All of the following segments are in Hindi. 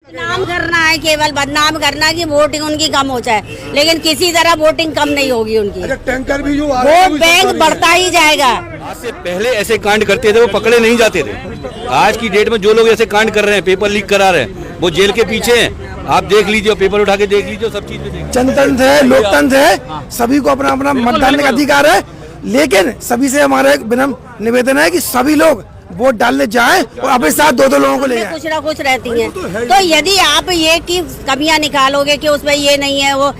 नाम करना है, केवल बदनाम करना कि वोटिंग उनकी कम हो जाए, लेकिन किसी तरह वोटिंग कम नहीं होगी उनकी। टैंकर भी जो वोट बैंक बढ़ता ही जाएगा। आज से पहले ऐसे कांड करते थे वो पकड़े नहीं जाते थे। आज की डेट में जो लोग ऐसे कांड कर रहे हैं, पेपर लीक करा रहे हैं, वो जेल के पीछे हैं। आप देख लीजिए, पेपर उठा के देख लीजिए, सब चीज में जनतंत्र है, लोकतंत्र है, सभी को अपना अपना मतदान का अधिकार है। लेकिन सभी से हमारा एक विनम्र निवेदन है कि सभी लोग वोट डालने जाएं और अपने साथ दो लोगों को ले जाएं। कुछ ना कुछ रहती हैं, तो यदि आप ये की कमियां निकालोगे कि उसमें ये नहीं है, वो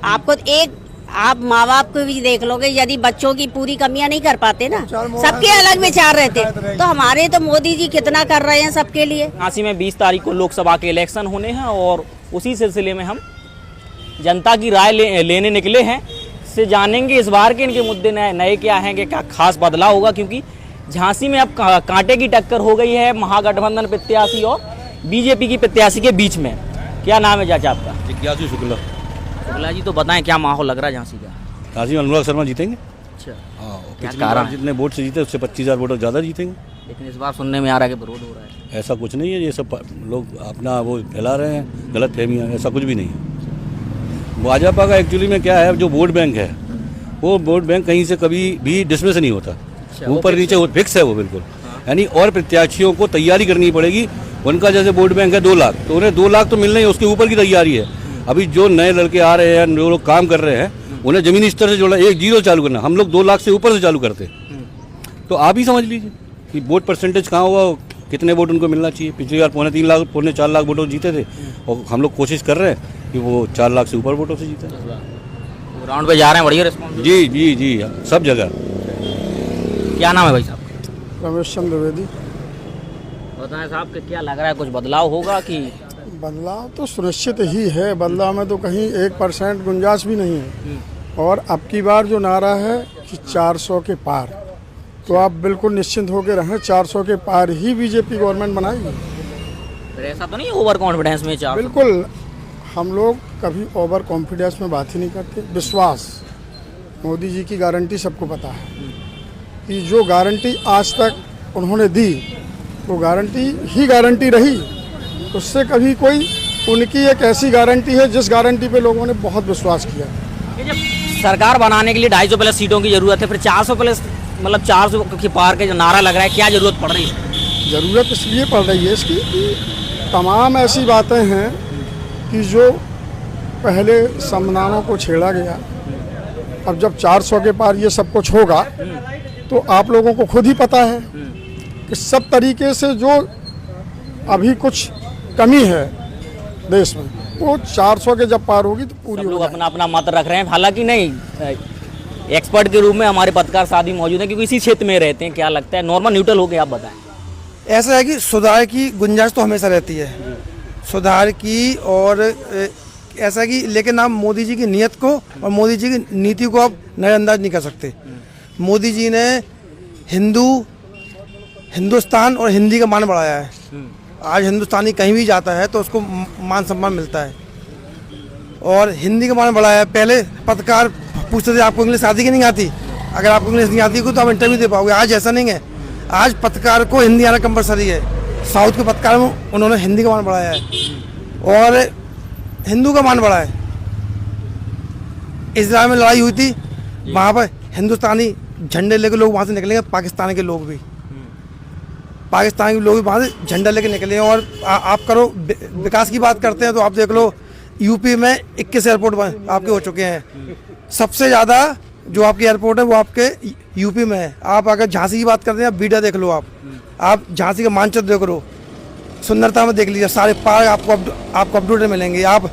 आपको एक आप माँ बाप को भी देख लोगे, यदि बच्चों की पूरी कमियां नहीं कर पाते ना, सबके अलग विचार रहते, तो हमारे तो मोदी जी कितना कर रहे हैं सबके लिए। झांसी में 20 तारीख को लोकसभा के इलेक्शन होने हैं और उसी सिलसिले में हम जनता की राय लेने निकले हैं। से जानेंगे इस बार के इनके मुद्दे नए क्या हैं, कि क्या खास बदलाव होगा, क्योंकि झांसी में अब कांटे की टक्कर हो गई है महागठबंधन प्रत्याशी और बीजेपी की प्रत्याशी के बीच में। क्या नाम है चाचा आपका? जिज्ञासु शुक्ला। शुक्ला जी, तो बताएं क्या माहौल लग रहा है झांसी का? झांसी में अनुराग शर्मा जीतेंगे। अच्छा, क्या कारण? जितने वोट से जीते उससे 25,000 वोट ज्यादा जीतेंगे। लेकिन इस बार सुनने में आ रहा है कि विरोध हो रहा है। ऐसा कुछ नहीं है, ये सब लोग अपना वो फैला रहे हैं, गलत फहमियाँ, ऐसा कुछ भी नहीं है। भाजपा का एक्चुअली में क्या है, जो वोट बैंक है वो वोट बैंक कहीं से कभी भी डिसमिस नहीं होता, ऊपर नीचे फिक्स है वो बिल्कुल। यानी और प्रत्याशियों को तैयारी करनी पड़ेगी। उनका जैसे वोट बैंक है 2 लाख, तो उन्हें 2 लाख तो मिलना ही, उसके ऊपर की तैयारी है। अभी जो नए लड़के आ रहे हैं, जो लोग काम कर रहे हैं, उन्हें जमीनी स्तर से जोड़ना, 1 0 चालू करना। हम लोग 2 लाख से ऊपर से चालू करते, तो आप ही समझ लीजिए कि वोट परसेंटेज कहाँ होगा, कितने वोट उनको मिलना चाहिए। पिछली बार 3.25 लाख 4.25 लाख वोटों जीते थे, और हम लोग कोशिश कर रहे हैं कि वो 4 लाख से ऊपर वोटों से जीते। ग्राउंड पे जा रहे हैं, बढ़िया रिस्पॉन्स? जी जी जी, सब जगह। क्या नाम है भाई साहब? रमेश चंद्र द्विवेदी। बताएं साहब कि क्या लग रहा है, कुछ बदलाव होगा कि? बदलाव तो सुनिश्चित ही है, बदलाव में तो कहीं 1% गुंजाइश भी नहीं है। और अब की बार जो नारा है कि 400 के पार, तो आप बिल्कुल निश्चिंत होकर रहें, 400 के पार ही बीजेपी गवर्नमेंट बनाएगी। फिर ऐसा तो नहीं ओवर कॉन्फिडेंस में? बिल्कुल, हम लोग कभी ओवर कॉन्फिडेंस में बात ही नहीं करते। विश्वास, मोदी जी की गारंटी सबको पता है कि जो गारंटी आज तक उन्होंने दी वो गारंटी ही गारंटी रही। उससे कभी कोई, उनकी एक ऐसी गारंटी है जिस गारंटी पे लोगों ने बहुत विश्वास किया। जब सरकार बनाने के लिए 250 प्लस सीटों की जरूरत है, फिर 400 प्लस, मतलब 400 के पार के जो नारा लग रहा है, क्या जरूरत पड़ रही है? ज़रूरत इसलिए पड़ रही है इसकी कि तमाम ऐसी बातें हैं कि जो पहले संविधानों को छेड़ा गया, अब जब 400 के पार ये सब कुछ होगा, तो आप लोगों को खुद ही पता है कि सब तरीके से जो अभी कुछ कमी है देश में, वो 400 के जब पार होगी तो पूरी लोग अपना अपना मत रख रहे हैं। हालांकि नहीं, एक्सपर्ट के रूप में हमारे पत्रकार साथी मौजूद हैं, क्योंकि इसी क्षेत्र में रहते हैं। क्या लगता है, नॉर्मल न्यूट्रल हो के आप बताएं? ऐसा है कि सुधार की गुंजाइश तो हमेशा रहती है, सुधार की। और ऐसा कि लेकिन आप मोदी जी की नीयत को और मोदी जी की नीति को आप नज़रअंदाज नहीं कर सकते। मोदी जी ने हिंदुस्तान और हिंदी का मान बढ़ाया है। आज हिंदुस्तानी कहीं भी जाता है तो उसको मान सम्मान मिलता है, और हिंदी का मान बढ़ाया है। पहले पत्रकार पूछते थे आपको इंग्लिश आती कि नहीं आती, अगर आपको इंग्लिश नहीं आती तो आप इंटरव्यू दे पाओगे। आज ऐसा नहीं है, आज पत्रकार को हिंदी आना कंपलसरी है। साउथ के पत्रकार में उन्होंने हिंदी का मान बढ़ाया है और हिंदू का मान बढ़ाया है। इजराइल में लड़ाई हुई थी, वहाँ पर हिंदुस्तानी झंडे लेकर लोग वहाँ से निकलेंगे, पाकिस्तान के लोग भी, पाकिस्तान के लोग भी वहाँ से झंडा लेकर निकले। और आप करो विकास की बात करते हैं तो आप देख लो, यूपी में 21 एयरपोर्ट आपके हो चुके हैं। सबसे ज़्यादा जो आपके एयरपोर्ट है वो आपके यूपी में है। आप अगर झांसी की बात करते हैं, आप बीडा देख लो, आप झांसी का मानचित्र देख लो, सुंदरता में देख लीजिए, सारे पार्क आपको अपडेट मिलेंगे। आप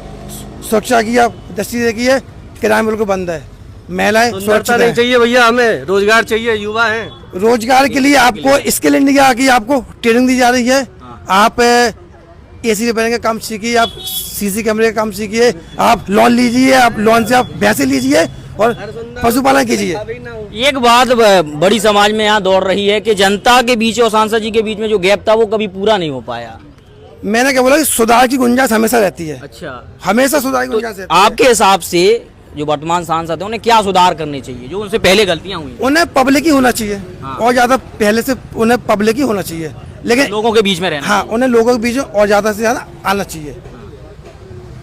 सुरक्षा की आप दृष्टि देखिए, किराए बिल्कुल बंद है, महिलाएं सुरक्षा नहीं चाहिए भैया, हमें रोजगार चाहिए, युवा हैं। रोजगार के लिए आपको स्किल इंडिया की आपको ट्रेनिंग दी जा रही है। आप एसी रिपेयरिंग का काम सीखिए, आप सीसी कैमरे का काम सीखिए, आप लोन लीजिए, आप लोन से आप भैंसे लीजिए और पशुपालन कीजिए। एक बात बड़ी समाज में यहाँ दौड़ रही है कि जनता के बीच और सांसद जी के बीच में जो गैप था वो कभी पूरा नहीं हो पाया। मैंने क्या बोला कि सुधार की गुंजाइश हमेशा रहती है। अच्छा, हमेशा सुधार की गुंजाइश रहती है। आपके हिसाब से जो वर्तमान सांसद हैं उन्हें क्या सुधार करने चाहिए जो उनसे पहले गलतियां हुई? उन्हें पब्लिक ही होना चाहिए हाँ। और ज़्यादा पहले से उन्हें पब्लिक ही होना चाहिए, लेकिन लोगों के बीच में रहना। हाँ, उन्हें लोगों के बीच में और ज़्यादा से ज़्यादा आना चाहिए।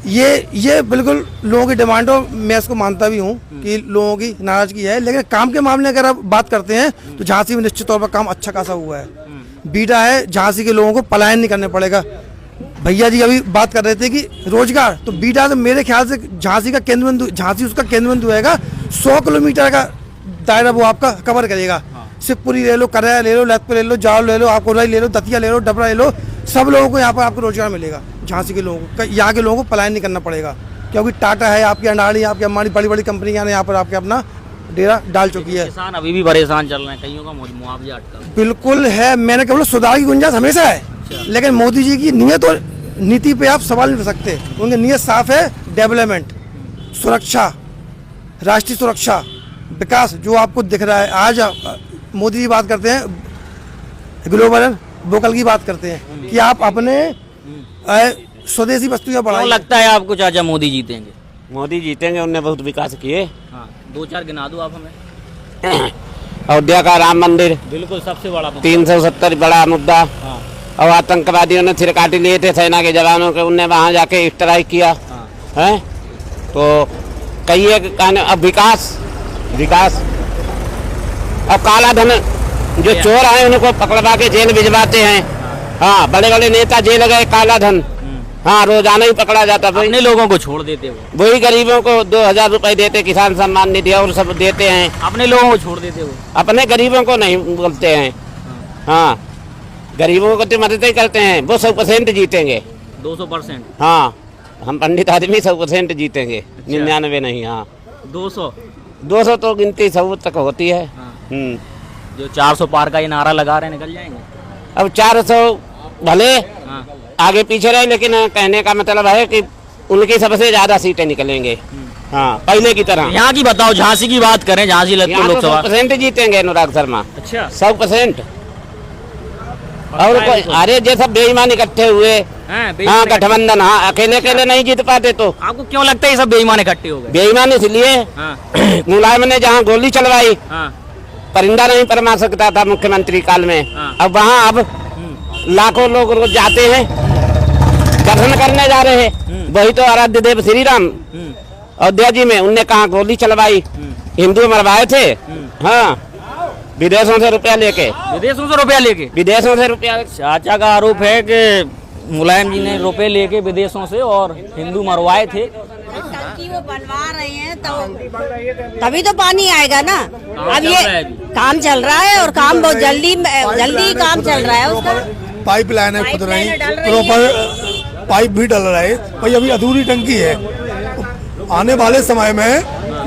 ये बिल्कुल लोगों की डिमांड हो, मैं इसको मानता भी हूँ कि लोगों की नाराजगी है, लेकिन काम के मामले अगर आप बात करते हैं तो झांसी में निश्चित तौर पर काम अच्छा खासा हुआ है। बीटा है, झांसी के लोगों को पलायन नहीं करने पड़ेगा। भैया जी अभी बात कर रहे थे कि रोजगार, तो बीटा तो मेरे ख्याल से झांसी का केंद्र बिंदु, झांसी उसका केंद्र बिंदु रहेगा। 100 किलोमीटर का दायरा वो आपका कवर करेगा। शिवपुरी ले लो, करैया ले लो, लखनऊ ले लो, जाओ ले लो, आपकोराई ले लो, दतिया ले लो, डबरा ले लो, सब लोगों को यहाँ पर आपको रोजगार मिलेगा। झांसी के लोगों को, यहाँ के लोगों को पलायन नहीं करना पड़ेगा, क्योंकि टाटा है, आपकी अडानी, आपकी अंबानी, बड़ी बड़ी कंपनियां यहाँ पर आपके अपना डेरा डाल चुकी है। किसान अभी भी परेशान चल रहे हैं, कईयों का मुआवजा अटका। बिल्कुल है, मैंने केवल सुधार की गुंजाइश हमेशा है, लेकिन मोदी जी की नीयत और नीति पे आप सवाल नहीं कर सकते। उनकी नीयत साफ है, डेवलपमेंट, सुरक्षा, राष्ट्रीय सुरक्षा, विकास जो आपको दिख रहा है। आज मोदी जी बात करते हैं ग्लोबल वोकल की बात करते हैं कि आप अपने स्वदेशी वस्तुएं बढ़ाएं। क्यों लगता है आपको चाचा मोदी जीतेंगे? मोदी जीतेंगे, उनने बहुत विकास किए। हाँ, 2-4 गिना दो आप हमें। अयोध्या का राम मंदिर, बिल्कुल सबसे बड़ा मुद्दा। 370 बड़ा मुद्दा। हाँ। और आतंकवादियों ने थिर काटी लिए थे सेना के जवानों के, उनने वहां जाके स्ट्राइक किया है। तो कई एक कहने अब विकास और काला धन, जो चोर हैं उनको पकड़वा के जेल भिजवाते हैं। हाँ, बड़े बड़े नेता जेल गए, काला धन हाँ रोजाना ही पकड़ा जाता। अपने लोगों को छोड़ देते हो, वही गरीबों को 2000 रुपए देते, किसान सम्मान निधि और सब देते हैं। अपने लोगों को छोड़ देते हो, अपने गरीबों को नहीं बोलते हैं। हाँ, गरीबों को तो मदद ही करते हैं। वो 100% जीतेंगे, 200%। हाँ, हम पंडित आदमी 100% जीतेंगे, 99 नहीं। हाँ, 200 तो गिनती 100 तक होती है। जो 400 पार का ये नारा लगा रहे हैं, निकल जाएंगे। अब 400 भले हाँ। आगे पीछे रहे, लेकिन कहने का मतलब है कि उनकी सबसे ज्यादा सीटें निकलेंगे। हाँ, पहले की तरह। यहाँ की बताओ, झांसी की बात करें, झांसी ललितपुर लोकसभा। 100% जीतेंगे अनुराग शर्मा। अच्छा, 100%। और कोई अरे ये सब बेईमान इकट्ठे हुए। हाँ, गठबंधन। हाँ, अकेले नहीं जीत पाते। तो आपको क्यों लगता है ये सब बेईमान इकट्ठे हो गए? बेईमान इसलिए मुलायम ने जहाँ गोली चलवाई, परिंदा नहीं परमा सकता था मुख्यमंत्री काल में। अब वहाँ अब लाखों लोग रोज जाते हैं, दर्शन करने जा रहे हैं। वही तो आराध्य देव श्री राम अयोध्या जी में, उनने कहा गोली चलवाई, हिंदू मरवाए थे। हाँ, विदेशों से रुपया लेके। विदेशों से रुपया। चाचा का आरोप है कि मुलायम जी ने रुपए लेके विदेशों से और हिंदू मरवाए थे। टंकी वो बनवा रहे हैं तो तभी तो पानी आएगा ना। अब ये काम चल रहा है और काम बहुत जल्दी काम चल रहा है उसका। पाइपलाइन है, खुद रही प्रॉपर पाइप भी डल रहा है भाई। अभी अधूरी टंकी है, आने वाले समय में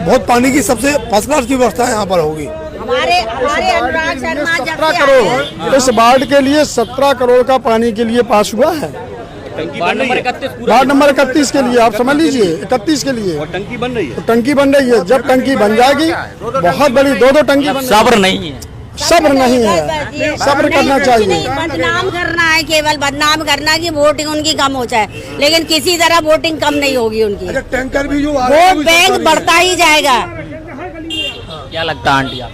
बहुत पानी की सबसे फर्स्ट क्लास की व्यवस्था यहाँ पर होगी। हमारे अनुराग शर्मा जब 17 करोड़ इस वार्ड के लिए 17 करोड़ का पानी के लिए पास हुआ है। वार्ड नंबर 31 के लिए आप समझ लीजिए, 31 के लिए। और टंकी बन रही है। टंकी बन रही है, जब टंकी बन जाएगी बहुत बड़ी 2-2 टंकी बन। सब्र नहीं है, सब्र नहीं है, सब्र करना चाहिए। बदनाम करना है, केवल बदनाम करना कि वोटिंग उनकी कम हो जाए, लेकिन किसी तरह वोटिंग कम नहीं होगी उनकी। टैंकर भी जो वोट बैंक बढ़ता ही जाएगा। क्या लगता है आंटी आप?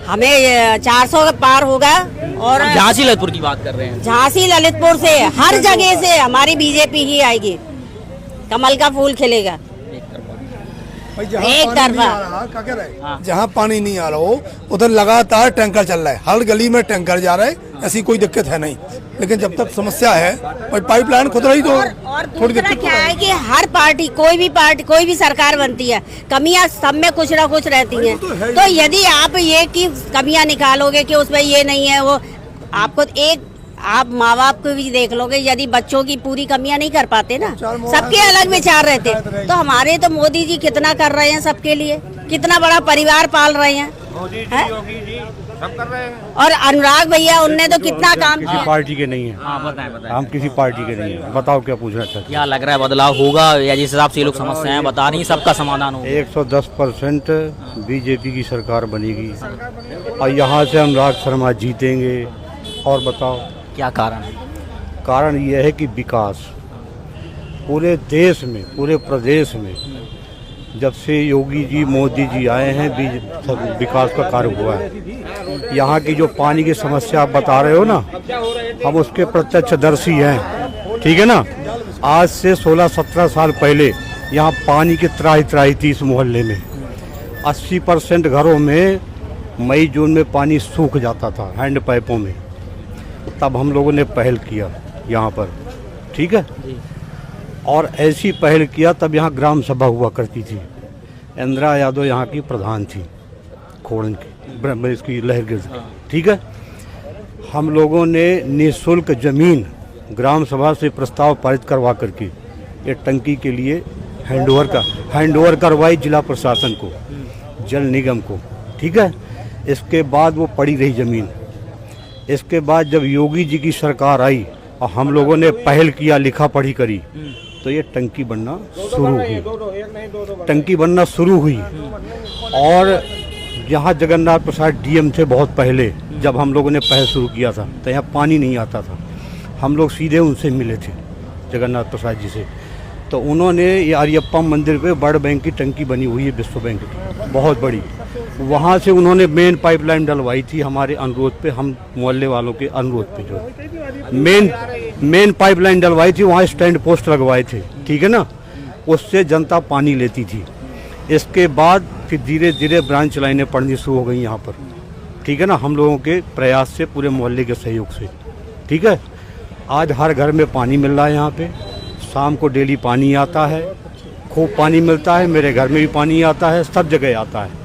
हमें 400 पार होगा। और झांसी ललितपुर की बात कर रहे हैं। झांसी ललितपुर से हर जगह से हमारी बीजेपी ही आएगी, कमल का फूल खिलेगा। एक तरफा जहाँ पानी नहीं आ रहा हो उधर लगातार टैंकर चल रहा है, हर गली में टैंकर जा रहा है, ऐसी कोई दिक्कत है नहीं। लेकिन जब तक समस्या है और पाइपलाइन खुद रही तो और दूसरा क्या है कि हर पार्टी कोई भी सरकार बनती है, कमियां सब में कुछ ना कुछ रहती हैं। तो यदि आप ये की कमियां निकालोगे कि उसमें ये नहीं है, वो आपको आप माँ बाप को भी देख लोगे, यदि बच्चों की पूरी कमियां नहीं कर पाते ना, सबके अलग विचार रहते, तो हमारे तो मोदी जी कितना कर रहे हैं सबके लिए, कितना बड़ा परिवार पाल रहे हैं, सब कर रहे हैं। और अनुराग भैया उनने तो कितना काम किसी पार्टी के नहीं है। बताएं। हम किसी पार्टी के नहीं है। बताओ क्या पूछना चाहते? क्या लग रहा है, बदलाव होगा या जिस हिसाब से ये लोग समस्याएं बता रही हैं सबका समाधान होगा? 110% बीजेपी की सरकार बनेगी और यहाँ से अनुराग शर्मा जीतेंगे। और बताओ क्या कारण है? कारण यह है कि विकास पूरे देश में, पूरे प्रदेश में जब से योगी जी मोदी जी आए हैं विकास का कार्य हुआ है। यहाँ की जो पानी की समस्या आप बता रहे हो ना, हम उसके प्रत्यक्षदर्शी हैं, ठीक है ना। आज से 16-17 साल पहले यहाँ पानी की त्राही थी इस मोहल्ले में। 80% घरों में मई जून में पानी सूख जाता था हैंड पाइपों में। तब हम लोगों ने पहल किया यहाँ पर, ठीक है। और ऐसी पहल किया तब यहाँ ग्राम सभा हुआ करती थी। इंदिरा यादव यहाँ की प्रधान थी, खोड़न की, इसकी लहरगिर, ठीक है। हम लोगों ने निःशुल्क जमीन ग्राम सभा से प्रस्ताव पारित करवा करके ये टंकी के लिए हैंडओवर करवाई जिला प्रशासन को, जल निगम को, ठीक है। इसके बाद वो पड़ी रही ज़मीन। इसके बाद जब योगी जी की सरकार आई और हम लोगों ने पहल किया, लिखा पढ़ी करी, तो ये टंकी बनना शुरू हुई। और यहाँ जगन्नाथ प्रसाद डीएम थे बहुत पहले, जब हम लोगों ने पहल शुरू किया था तो यहाँ पानी नहीं आता था। हम लोग सीधे उनसे मिले थे, जगन्नाथ प्रसाद जी से। तो उन्होंने ये आर्यप्पा मंदिर पे वर्ल्ड बैंक की टंकी बनी हुई है, विश्व बैंक की, बहुत बड़ी। वहाँ से उन्होंने मेन पाइपलाइन डलवाई थी हमारे अनुरोध पे, हम मोहल्ले वालों के अनुरोध पे जो मेन पाइपलाइन डलवाई थी। वहाँ स्टैंड पोस्ट लगवाए थे, ठीक है ना। उससे जनता पानी लेती थी। इसके बाद फिर धीरे धीरे ब्रांच लाइनें पड़नी शुरू हो गई यहाँ पर, ठीक है ना, हम लोगों के प्रयास से, पूरे मोहल्ले के सहयोग से, ठीक है। आज हर घर में पानी मिल रहा है यहाँ पे। शाम को डेली पानी आता है, खूब पानी मिलता है। मेरे घर में भी पानी आता है, सब जगह आता है।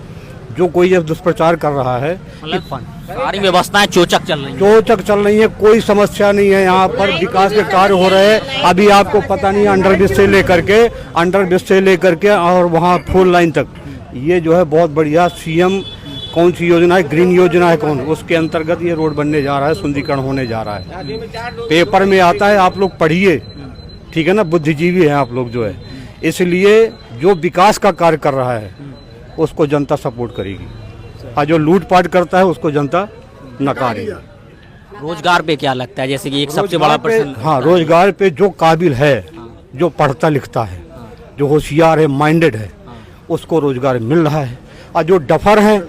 जो कोई ये दुष्प्रचार कर रहा है, सारी व्यवस्थाएं चोचक चल रही है, कोई समस्या नहीं है। यहाँ पर विकास के कार्य हो रहे हैं। अभी आपको पता नहीं, अंडर ब्रिज से लेकर के और वहाँ 4 लाइन तक, ये जो है बहुत बढ़िया। सीएम कौन सी योजना है, ग्रीन योजना है कौन, उसके अंतर्गत ये रोड बनने जा रहा है, सुंदरीकरण होने जा रहा है। पेपर में आता है, आप लोग पढ़िए, ठीक है ना, बुद्धिजीवी हैं आप लोग जो है। इसलिए जो विकास का कार्य कर रहा है उसको जनता सपोर्ट करेगी, और जो लूटपाट करता है उसको जनता नकारेगी। रोजगार पे क्या लगता है, जैसे कि एक सबसे बड़ा प्रश्न? हाँ, रोजगार पे जो काबिल है, जो पढ़ता लिखता है, जो होशियार है, माइंडेड है, उसको रोजगार मिल रहा है। और जो डफर हैं,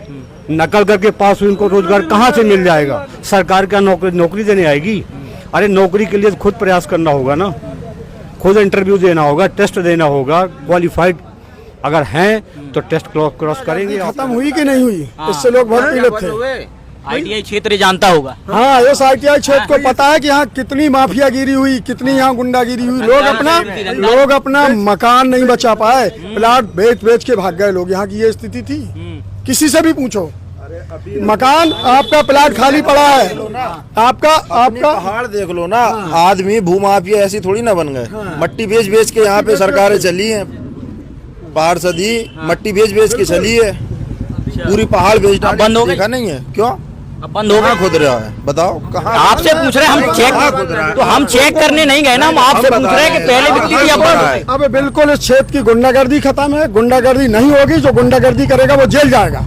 नकल करके पास हुए, उनको रोजगार कहाँ से मिल जाएगा? सरकार क्या नौकरी देने आएगी? अरे नौकरी के लिए खुद प्रयास करना होगा ना, खुद इंटरव्यू देना होगा, टेस्ट देना होगा। क्वालिफाइड अगर हैं तो टेस्ट क्रॉस करेंगे। खत्म हुई कि नहीं हुई, इससे लोग बहुत पीड़ित थे। ITI क्षेत्र जानता होगा। हाँ, इस ITI क्षेत्र को पता है कि यहाँ कितनी माफियागिरी हुई, कितनी यहाँ गुंडागिरी हुई। लोग अपना मकान नहीं बचा पाए, प्लाट बेच के भाग गए लोग। यहाँ की ये स्थिति थी, किसी से भी पूछो। मकान आपका, प्लाट खाली पड़ा है, आपका पहाड़ देख लो ना। आदमी भूमाफिया ऐसी थोड़ी ना बन गए। मट्टी बेच के यहाँ पे सरकारें चली हैं, पहाड़ सदी मट्टी बेच के चली है। पूरी पहाड़ बेच बंद हो गई, देखा नहीं है क्यों? अब बंद हो गया। खुद रहा है, बताओ कहाँ? आपसे पूछ रहे हम चेक, तो हम चेक करने नहीं गए ना, हम आपसे पूछ रहे हैं कि पहले बिकती थी अब। अब बिल्कुल इस क्षेत्र की गुंडागर्दी खत्म है। गुंडागर्दी नहीं होगी, जो गुंडागर्दी करेगा वो जेल जाएगा।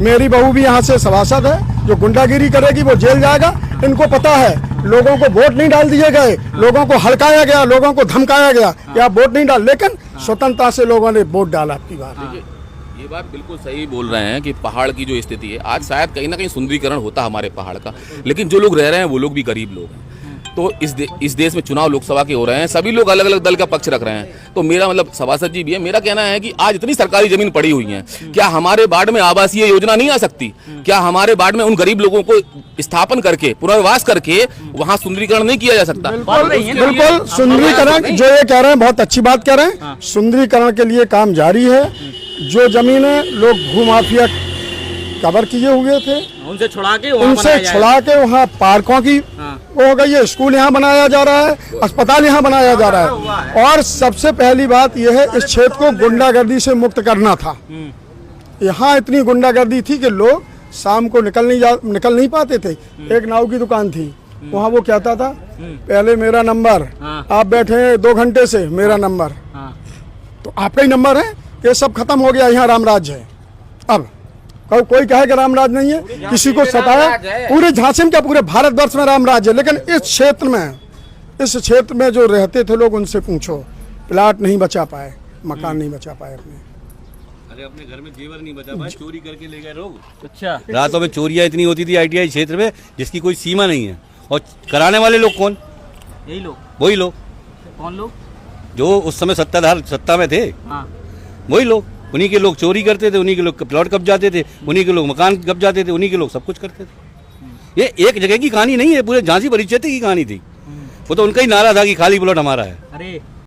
मेरी बहू भी यहाँ से सभासद है, जो गुंडागिरी करेगी वो जेल जाएगा। इनको पता है, लोगों को वोट नहीं डाल दिए गए, लोगों को हड़काया गया, लोगों को धमकाया गया कि आप वोट नहीं डाल, लेकिन स्वतंत्रता से लोगों ने वोट डाला आपकी बात। ये बात बिल्कुल सही बोल रहे हैं कि पहाड़ की जो स्थिति है, आज शायद कहीं ना कहीं सुंदरीकरण होता हमारे पहाड़ का, लेकिन जो लोग रह रहे हैं वो लोग भी गरीब लोग हैं। तो इस देश में चुनाव लोकसभा के हो रहे हैं, सभी लोग अलग अलग दल का पक्ष रख रहे हैं। तो मेरा मतलब सभासद जी भी है, मेरा कहना है कि आज इतनी सरकारी जमीन पड़ी हुई है, क्या हमारे वार्ड में आवासीय योजना नहीं आ सकती? क्या हमारे वार्ड में उन गरीब लोगों को स्थापन करके, पुनर्वास करके वहाँ सुंदरीकरण नहीं किया जा सकता? बिल्कुल सुंदरीकरण, जो ये कह रहे हैं बहुत अच्छी बात कह रहे हैं। सुंदरीकरण के लिए काम जारी है। जो जमीनें लोग भूमाफिया कवर किए हुए थे, उनसे छुड़ा के वहाँ पार्कों की वो हो गई है, स्कूल यहाँ बनाया जा रहा है, अस्पताल यहाँ बनाया जा रहा है। और सबसे पहली बात यह है, इस क्षेत्र को गुंडागर्दी से मुक्त करना था। यहाँ इतनी गुंडागर्दी थी कि लोग शाम को निकल नहीं पाते थे। एक नाव की दुकान थी, वहाँ वो कहता था पहले मेरा नंबर, आप बैठे हैं 2 घंटे से, मेरा नंबर, तो आपका ही नंबर है। ये सब खत्म हो गया, यहाँ रामराज है। अब कोई कहे कि रामराज नहीं है, किसी को सताया, पूरे झांसी में क्या पूरे भारतवर्ष में रामराज है। लेकिन इस क्षेत्र में जो रहते थे लोग, उनसे पूछो, प्लाट नहीं बचा पाए, मकान नहीं बचा पाए अपने। अरे अपने घर में जेवर नहीं बचा भाई, चोरी करके ले गए लोग। अच्छा, रातों में चोरियां इतनी होती थी ITI क्षेत्र में जिसकी कोई सीमा नहीं है। और कराने वाले लोग कौन? यही लोग। वही लोग। कौन लोग? जो उस समय सत्ता में थे, हाँ, वही लोग। उन्हीं के लोग चोरी करते थे, उन्हीं के लोग प्लॉट कब जाते थे, उन्हीं के लोग मकान कब जाते थे, उन्हीं के लोग सब कुछ करते थे। ये एक जगह की कहानी नहीं है, पूरे झांसी परिक्षेत्र की कहानी थी। वो तो उनका ही नारा था कि खाली प्लॉट हमारा है। अरे